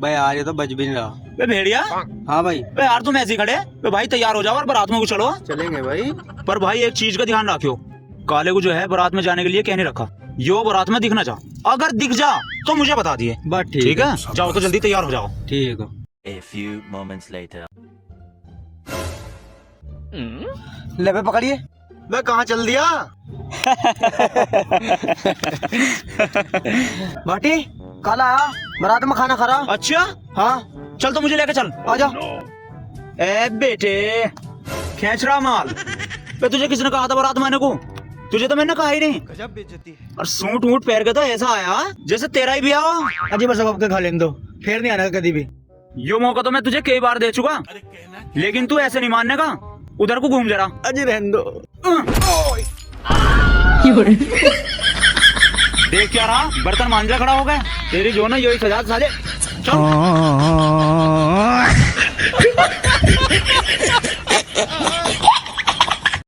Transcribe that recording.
भाई यार ये तो बज भी नहीं रहा। बे भेड़िया, हाँ भाई। बे यार तुम ऐसे ही खड़े। बे भाई तैयार हो जाओ और बारात में को चलो। चलेंगे भाई। पर भाई एक चीज का ध्यान रखियो, काले को जो है बारात में जाने के लिए कहने रखा, यो बारात में दिखना चाह, अगर दिख जा तो मुझे बता दिए। बस ठीक है, जाओ तो जल्दी तैयार हो जाओ। ठीक है। A few moments later. ले बे पकड़िए। बे कहाँ चल दिया? भाटी काला आया बारात में खाना खा रहा। अच्छा हाँ चल तो मुझे लेके चल। आजा। ए बेटे खींच रहा माल। बे तुझे किसने कहा था बारात में आने को? तुझे तो मैंने कहा ही नहीं। गजब बेइज्जती। और सूट वूट पहन के तो ऐसा आया जैसे तेरा ही ब्याह हो। अजी बस अब के खा लेने दो, फिर नहीं आना कभी भी। यो मौका तो मैं तुझे कई बार दे चुका, लेकिन तू ऐसे नहीं मानने का। उधर को घूम जरा। अजी रहने दो। देख क्या रहा, बर्तन मांझा खड़ा हो गया। तेरी जो ना यही सजा साले। चल।